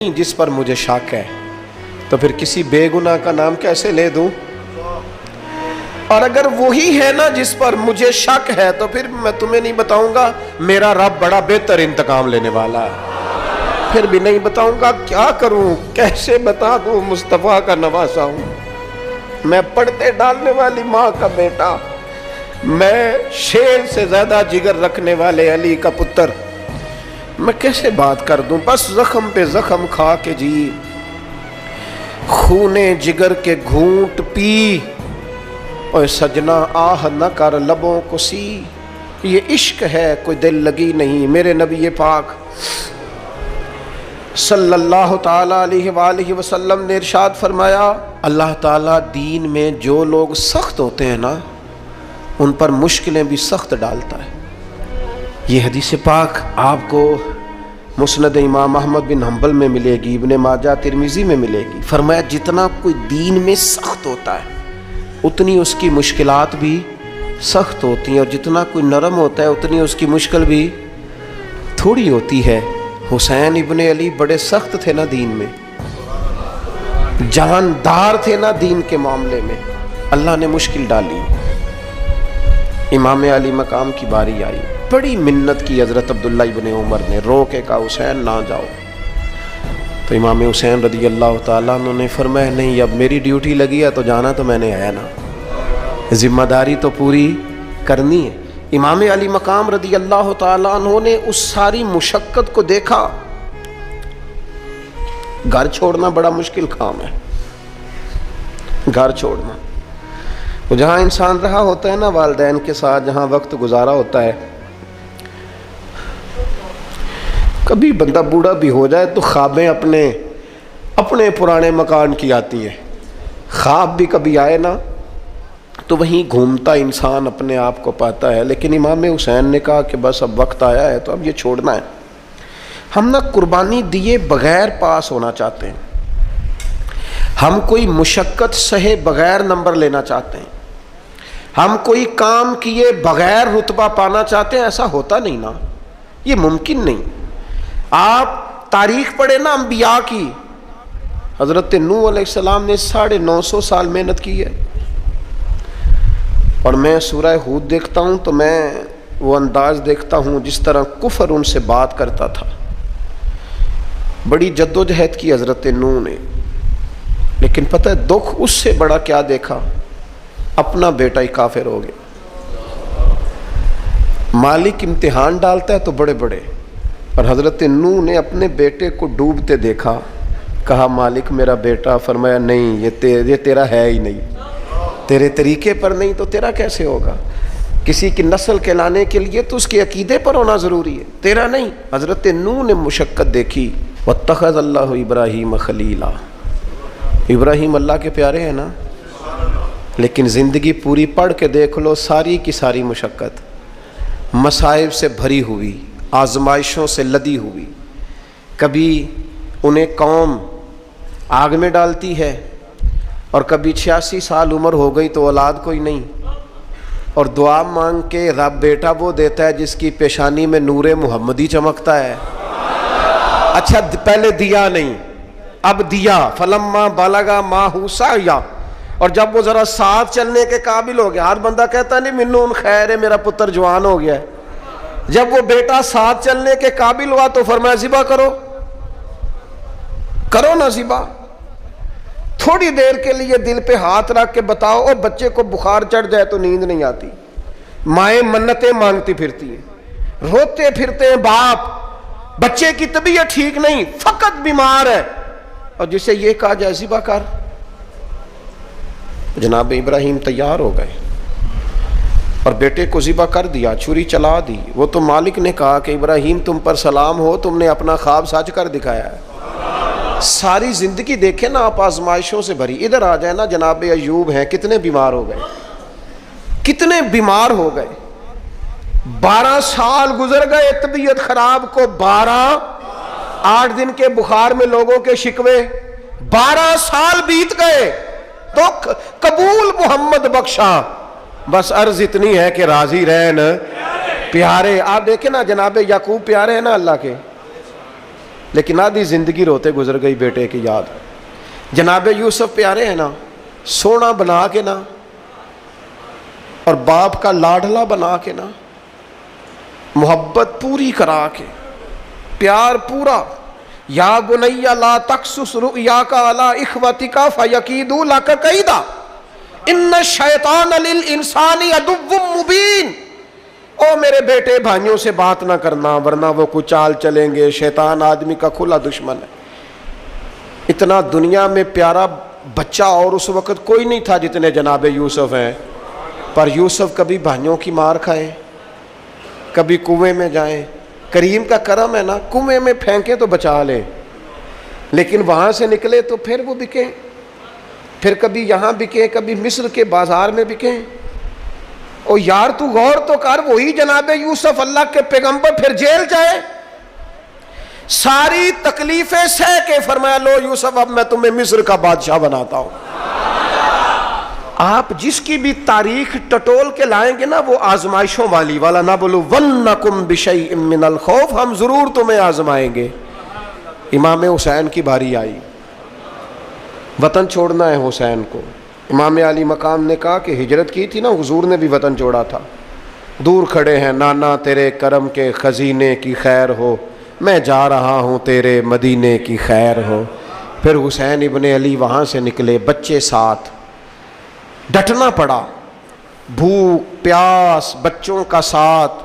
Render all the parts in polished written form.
جس پر مجھے شک ہے تو پھر کسی بے گناہ کا نام کیسے لے دوں؟ اور اگر وہی ہے نا جس پر مجھے شک ہے تو پھر میں تمہیں نہیں بتاؤں گا میرا رب بڑا بہتر انتقام لینے والا ہے، پھر بھی نہیں بتاؤں گا کیا کروں، کیسے بتا دوں مصطفیٰ کا نواسا ہوں، میں پڑھتے ڈالنے والی ماں کا بیٹا، میں شیر سے زیادہ جگر رکھنے والے علی کا پتر، میں کیسے بات کر دوں؟ بس زخم پہ زخم کھا کے جی، خونے جگر کے گھونٹ پی، اوے سجنا آہ نہ کر لبوں کو سی، یہ عشق ہے کوئی دل لگی نہیں۔ میرے نبی پاک صلی اللہ تعالیٰ علیہ وآلہ وسلم نے ارشاد فرمایا، اللہ تعالیٰ دین میں جو لوگ سخت ہوتے ہیں نا ان پر مشکلیں بھی سخت ڈالتا ہے۔ یہ حدیث پاک آپ کو مسند امام احمد بن حنبل میں ملے گی، ابن ماجہ ترمذی میں ملے گی۔ فرمایا جتنا کوئی دین میں سخت ہوتا ہے اتنی اس کی مشکلات بھی سخت ہوتی ہیں، اور جتنا کوئی نرم ہوتا ہے اتنی اس کی مشکل بھی تھوڑی ہوتی ہے۔ حسین ابن علی بڑے سخت تھے نا دین میں، جاندار تھے نا دین کے معاملے میں، اللہ نے مشکل ڈالی۔ امام علی مقام کی باری آئی، بڑی منت کی حضرت عبداللہ ابن عمر نے، رو کے کہا حسین نہ جاؤ، تو امام حسین رضی اللہ تعالیٰ عنہ نے فرمایا نہیں اب میری ڈیوٹی لگی ہے تو جانا تو میں نے ہے نا، ذمہ داری تو پوری کرنی ہے۔ امام علی مقام رضی اللہ تعالیٰ عنہ نے اس ساری مشقت کو دیکھا، گھر چھوڑنا بڑا مشکل کام ہے، گھر چھوڑنا، جہاں انسان رہا ہوتا ہے نا والدین کے ساتھ، جہاں وقت گزارا ہوتا ہے، کبھی بندہ بوڑھا بھی ہو جائے تو خوابیں اپنے پرانے مکان کی آتی ہیں، خواب بھی کبھی آئے نا تو وہیں گھومتا انسان اپنے آپ کو پاتا ہے۔ لیکن امام حسین نے کہا کہ بس اب وقت آیا ہے تو اب یہ چھوڑنا ہے، ہم نہ قربانی دیے بغیر پاس ہونا چاہتے ہیں، ہم کوئی مشقت سہے بغیر نمبر لینا چاہتے ہیں، ہم کوئی کام کیے بغیر رتبہ پانا چاہتے ہیں، ایسا ہوتا نہیں نا، یہ ممکن نہیں۔ آپ تاریخ پڑھیں نا انبیاء کی، حضرت نوح علیہ السلام نے 950 سال محنت کی ہے، اور میں سورہ ہود دیکھتا ہوں تو میں وہ انداز دیکھتا ہوں جس طرح کفر ان سے بات کرتا تھا، بڑی جدوجہد کی حضرت نوح نے، لیکن پتہ ہے دکھ اس سے بڑا کیا دیکھا؟ اپنا بیٹا ہی کافر ہو گیا۔ مالک امتحان ڈالتا ہے تو بڑے بڑے، اور حضرت نوح نے اپنے بیٹے کو ڈوبتے دیکھا، کہا مالک میرا بیٹا، فرمایا نہیں یہ تیرا ہے ہی نہیں، تیرے طریقے پر نہیں تو تیرا کیسے ہوگا؟ کسی کی نسل کہلانے کے لیے تو اس کے عقیدے پر ہونا ضروری ہے، تیرا نہیں۔ حضرت نوح نے مشقت دیکھی، واتخذ اللہ ابراہیم خلیلا، ابراہیم اللہ کے پیارے ہیں نا، لیکن زندگی پوری پڑھ کے دیکھ لو، ساری کی ساری مشقت مصائب سے بھری ہوئی، آزمائشوں سے لدی ہوئی، کبھی انہیں قوم آگ میں ڈالتی ہے، اور کبھی 86 سال عمر ہو گئی تو اولاد کوئی نہیں، اور دعا مانگ کے رب بیٹا وہ دیتا ہے جس کی پیشانی میں نور محمدی چمکتا ہے۔ اچھا پہلے دیا نہیں، اب دیا، فلما بلغ معہ سعیا، اور جب وہ ذرا ساتھ چلنے کے قابل ہو گیا، ہر بندہ کہتا نہیں منون خیر ہے میرا پتر جوان ہو گیا ہے، جب وہ بیٹا ساتھ چلنے کے قابل ہوا تو فرمایا ذبح کرو نا ذبح، تھوڑی دیر کے لیے دل پہ ہاتھ رکھ کے بتاؤ، اور بچے کو بخار چڑھ جائے تو نیند نہیں آتی، مائیں منتیں مانگتی پھرتی ہیں، روتے پھرتے ہیں باپ، بچے کی طبیعت ٹھیک نہیں، فقط بیمار ہے، اور جسے یہ کہا جائے ذبح کر، جناب ابراہیم تیار ہو گئے اور بیٹے کو ذبح کر دیا، چھری چلا دی۔ وہ تو مالک نے کہا کہ ابراہیم تم پر سلام ہو، تم نے اپنا خواب سچ کر دکھایا ہے۔ ساری زندگی دیکھیں نا آپ آزمائشوں سے بھری، ادھر آ جائے نا جناب ایوب ہیں، کتنے بیمار ہو گئے، کتنے بیمار ہو گئے، 12 سال گزر گئے طبیعت خراب کو، 8 دن کے بخار میں لوگوں کے شکوے، 12 سال بیت گئے، تو قبول محمد بخشا، بس عرض اتنی ہے کہ راضی رہن پیارے۔ آپ دیکھیں نا جناب یعقوب پیارے ہیں نا اللہ کے، लेकिन आधी जिंदगी रोते गुजर गई बेटे की याद। जनाब यूसुफ प्यारे हैं ना, सोना बना के ना और बाप का लाडला बना के ना, मोहब्बत पूरी करा के, प्यार पूरा। या बुनैया ला तक़्सुस रुया का अला इख्वतिका फयकीदू लका कैदा इन्न शैतान लिल इंसानी अदुव्वुम मुबीन। ओ मेरे बेटे, भाइयों से बात ना करना वरना वो कुछ चाल चलेंगे, शैतान आदमी का खुला दुश्मन है। इतना दुनिया में प्यारा बच्चा और उस वक़्त कोई नहीं था जितने जनाब यूसुफ हैं। पर यूसुफ कभी भाइयों की मार खाए, कभी कुएं में जाएं। करीम का करम है ना, कुएं में फेंके तो बचा ले, लेकिन वहाँ से निकले तो फिर वो बिके, फिर कभी यहाँ बिके, कभी मिस्र के बाजार में बिके। ओ यार तू गौर तो कर, वही जनाब यूसुफ अल्लाह के पैगंबर फिर जेल जाए, सारी तकलीफें सह के फरमाया लो यूसुफ अब मैं तुम्हें मिस्र का बादशाह बनाता हूं। आप जिसकी भी तारीख टटोल के लाएंगे ना वो आजमाइशों वाली वाला ना बोलो वन्नकुम बिशैइन मिनल खौफ, हम जरूर तुम्हें आजमाएंगे। इमाम हुसैन की बारी आई, वतन छोड़ना है हुसैन को। इमाम अली मकाम ने कहा कि हिजरत की थी ना, हुजूर ने भी वतन छोड़ा था। दूर खड़े हैं नाना तेरे करम के खजीने की खैर हो, मैं जा रहा हूँ तेरे मदीने की खैर हो। फिर हुसैन इब्ने अली वहाँ से निकले, बच्चे साथ, डटना पड़ा, भूख प्यास, बच्चों का साथ,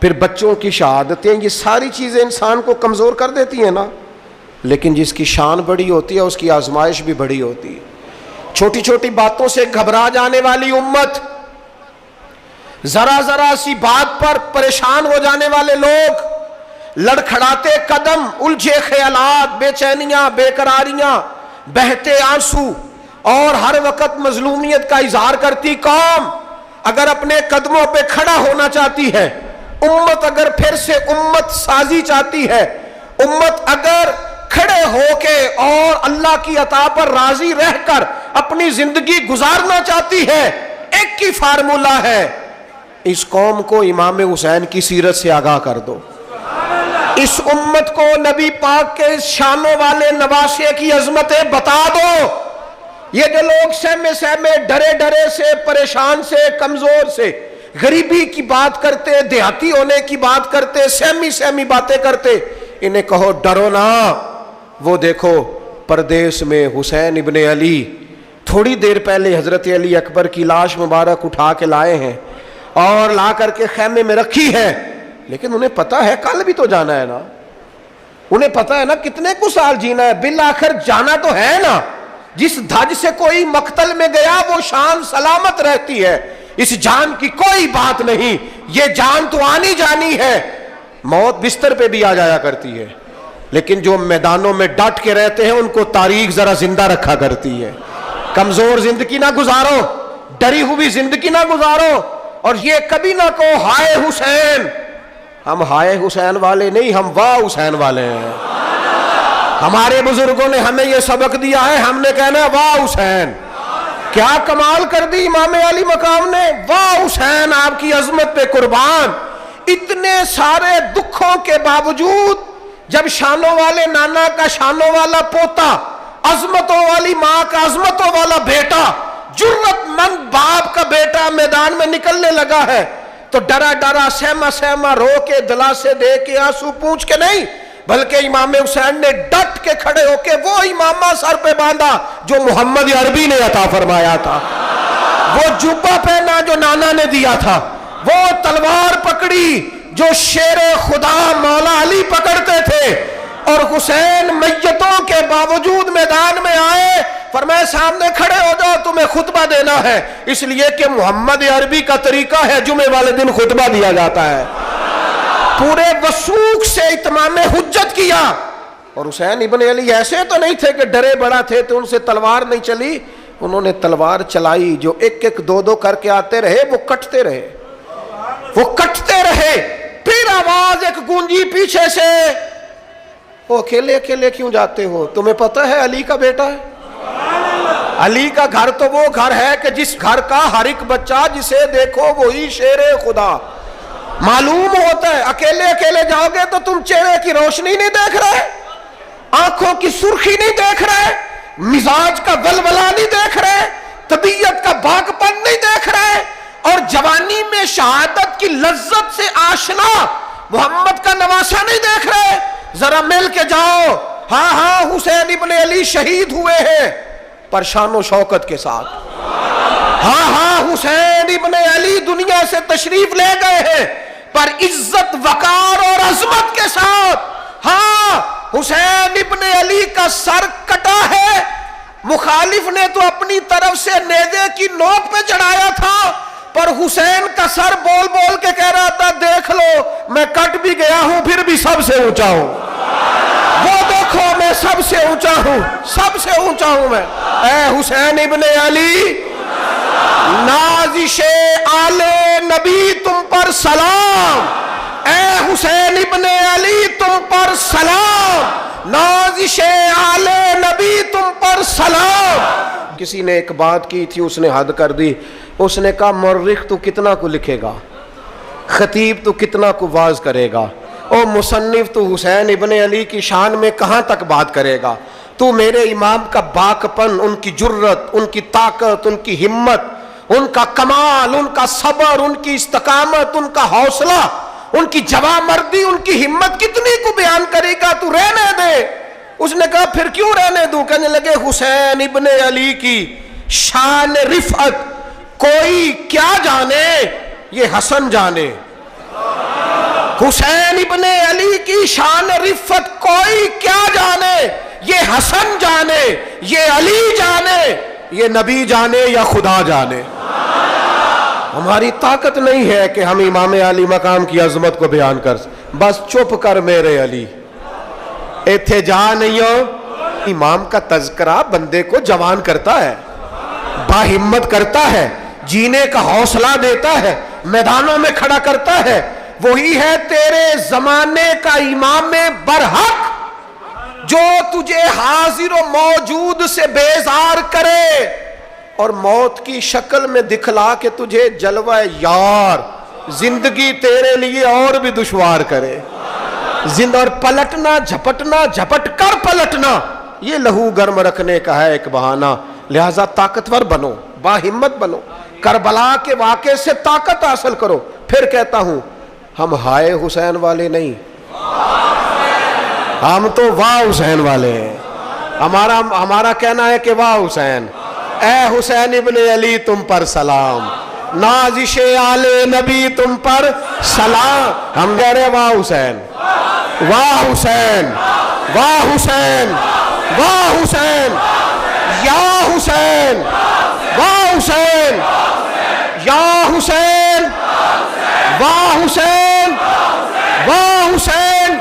फिर बच्चों की शहादतें, ये सारी चीज़ें इंसान को कमज़ोर कर देती हैं ना। लेकिन जिसकी शान बड़ी होती है उसकी आजमाइश भी बड़ी होती है। छोटी छोटी बातों से घबरा जाने वाली उम्मत, जरा जरा सी बात पर परेशान हो जाने वाले लोग, लड़खड़ाते कदम, उलझे ख्यालात, बेचैनियां, बेकरारियां, बहते आंसू और हर वक्त मजलूमियत का इजहार करती कौम अगर अपने कदमों पे खड़ा होना चाहती है, उम्मत अगर फिर से उम्मत साजी चाहती है, उम्मत अगर खड़े होके और अल्लाह की अता पर राजी रहकर अपनी जिंदगी गुजारना चाहती है, एक ही फार्मूला है, इस कौम को इमाम हुसैन की सीरत से आगाह कर दो। इस उम्मत को नबी पाक के शानों वाले नवासे की अजमतें बता दो। ये जो लोग सहमे सहमे, डरे डरे से, परेशान से, कमजोर से, गरीबी की बात करते, देहाती होने की बात करते, सहमी सहमी बातें करते, इन्हें कहो डरो ना। वो देखो परदेश में हुसैन इब्ने अली थोड़ी देर पहले हजरत अली अकबर की लाश मुबारक उठा के लाए हैं और ला करके खैमे में रखी है, लेकिन उन्हें पता है कल भी तो जाना है ना, उन्हें पता है ना कितने कुछ साल जीना है, बिल आखिर जाना तो है ना। जिस धज से कोई मक्तल में गया वो शान सलामत रहती है, इस जान की कोई बात नहीं, ये जान तो आनी जानी है, मौत बिस्तर पे भी आ जाया करती है, लेकिन जो मैदानों में डट के रहते हैं उनको तारीख जरा जिंदा रखा करती है। कमजोर जिंदगी ना गुजारो, डरी हुई जिंदगी ना गुजारो, और ये कभी ना कहो हाय हुसैन। हम हाय हुसैन वाले नहीं, हम वाह हुसैन वाले हैं। हमारे बुजुर्गों ने हमें यह सबक दिया है, हमने कहना वाह हुसैन। क्या कमाल कर दी इमाम अली मकाम ने, वाह हुसैन आपकी अजमत पे कुर्बान। इतने सारे दुखों के बावजूद जब शानों वाले नाना का शानों वाला पोता, अजमतों वाली माँ का अजमतों वाला बेटा, जुर्रतमंद बाप का बेटा मैदान में निकलने लगा है, तो डरा डरा सहमा सहमा रो के दिलासे दे के आंसू पूछ के नहीं, बल्कि इमाम हुसैन ने डट के खड़े होके वो इमामा सर पे बांधा जो मोहम्मद अरबी ने अता फरमाया था, वो जुब्बा पहना जो नाना ने दिया था, वो तलवार पकड़ी जो शेरे खुदा मौला अली पकड़ते थे, और हुसैन मैयतों के बावजूद मैदान में आए, फरमाया सामने खड़े हो जाओ, तुम्हें खुतबा देना है, इसलिए कि मोहम्मद अरबी का तरीका है जुमे वाले दिन खुतबा दिया जाता है। पूरे वसूख से इत्माम हुज्जत किया। और हुसैन इब्ने अली ऐसे तो नहीं थे कि डरे बड़ा थे तो उनसे तलवार नहीं चली, उन्होंने तलवार चलाई, जो एक एक दो दो करके आते रहे वो कटते रहे, वो कटते रहे। फिर आवाज एक गूंजी पीछे से, वो अकेले अकेले क्यों जाते हो, तुम्हें पता है अली का बेटा है। अली का घर तो वो घर है कि जिस घर का हर एक बच्चा जिसे देखो वही शेरे खुदा मालूम होता है। अकेले अकेले जाओगे तो तुम चेहरे की रोशनी नहीं देख रहे, आंखों की सुर्खी नहीं देख रहे, मिजाज का वलवला नहीं देख रहे, तबीयत का बागपन नहीं देख रहे, और जवानी में शहादत की लज्जत से आशना मोहम्मद का नवासा नहीं देख रहे। जरा मिल के जाओ, हाँ हाँ हुसैन इब्ने अली शहीद हुए हैं पर शानो शौकत के साथ, हाँ हाँ हुसैन इब्ने अली दुनिया से तशरीफ ले गए हैं पर इज्जत वकार और अजमत के साथ। हाँ हुसैन इब्ने अली का सर कटा है, मुखालिफ ने तो अपनी तरफ से नेज़े की नोक पे चढ़ाया था, पर हुसैन का सर बोल बोल के कह रहा था देख लो मैं कट भी गया हूं फिर भी सबसे ऊंचा हूं, वो देखो मैं सबसे ऊंचा हूं, सबसे ऊंचा हूं मैं। ऐ हुसैन इब्ने अली, नाज़िशे आले नबी तुम पर सलाम, ऐ हुसैन इब्ने अली तुम पर सलाम, नाज़िशे आले नबी तुम पर सलाम। किसी ने एक बात की थी, उसने हद कर दी, उसने कहा मुर्रिख तू कितना को लिखेगा, खतीब तू कितना को वाज करेगा, ओ मुसन्निफ तू हुसैन इब्ने अली की शान में कहाँ तक बात करेगा, तू मेरे इमाम का बाकपन, उनकी जुर्रत, उनकी ताकत, उनकी हिम्मत, उनका कमाल, उनका सबर, उनकी इस्तकामत, उनका हौसला, उनकी जवामर्दी, उनकी हिम्मत कितनी को बयान करेगा, तू रहने दे। उसने कहा फिर क्यों रहने दूं? कहने लगे हुसैन इब्ने अली की शान रिफत कोई क्या जाने, ये हसन जाने। हुसैन इब्ने अली की शान रिफत कोई क्या जाने, ये हसन जाने, ये अली जाने, ये नबी जाने या खुदा जाने। हमारी ताकत नहीं है कि हम इमाम अली मकाम की अजमत को बयान कर, बस चुप कर मेरे अली, इत्थे जा नहीं हो। इमाम का तज़किरा बंदे को जवान करता है, बाहिम्मत करता है, जीने का हौसला देता है, मैदानों में खड़ा करता है। वही है तेरे जमाने का इमाम बरहक जो तुझे हाजिर व मौजूद से बेजार करे और मौत की शक्ल में दिखला के तुझे जलवा यार जिंदगी तेरे लिए और भी दुश्वार करे। जिंद और पलटना, झपटना, झपट कर पलटना, ये लहू गर्म रखने का है एक बहाना। लिहाजा ताकतवर बनो, बाहिम्मत बनो, करबला के वाक़े से ताकत हासिल करो। फिर कहता हूं हम हाय हुसैन वाले नहीं, हम तो वाह हुसैन वाले हैं। हमारा कहना है कि वाह हुसैन, ऐ हुसैन इब्ने अली तुम पर सलाम, नाज़िशे आले नबी तुम पर सलाम। हम कह रहे वाह हुसैन, वाह हुसैन, वाह हुसैन, वाह हुसैन, या हुसैन, वाह हुसैन, या हुसैन, वाह हुसैन, वाह हुसैन,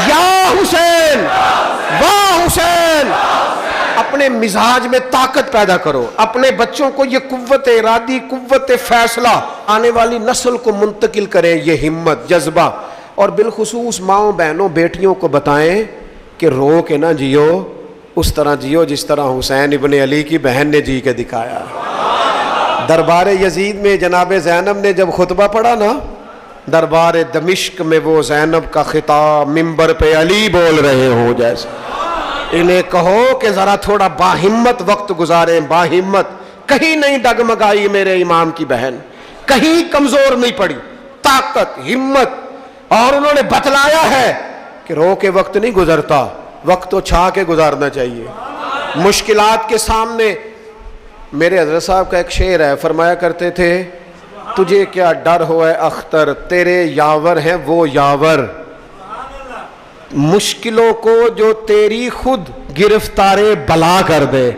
या हुसैन, वाह हुसैन। अपने मिजाज में ताकत पैदा करो, अपने बच्चों को ये कुव्वत इरादी, कुव्वत फैसला आने वाली नस्ल को मुंतकिल करें, ये हिम्मत, जज्बा। और बिलखुसूस माओ बहनों बेटियों को बताएं कि रो के ना जियो, उस तरह जियो जिस तरह हुसैन इब्ने अली की बहन ने जी के दिखाया। दरबार यजीद में जनाब ज़ैनब ने जब खुतबा पढ़ा ना, दरबार दमिश्क में वो ज़ैनब का खिताब मिंबर पे अली बोल रहे हो जैसे। इन्हें कहो कि ज़रा थोड़ा बाहिम्मत वक्त गुजारें, बाहिम्मत। कहीं नहीं डगमगाई मेरे इमाम की बहन, कहीं कमज़ोर नहीं पड़ी, ताकत, हिम्मत। और उन्होंने बतलाया है कि रो के वक्त नहीं गुजरता, वक्त तो छा के गुजारना चाहिए। मुश्किलात के सामने मेरे हज़रत साहब का एक शेर है, फरमाया करते थे तुझे क्या डर हो है अख्तर, तेरे यावर हैं वो यावर, मुश्किलों को जो तेरी खुद गिरफ्तारे बला कर दे।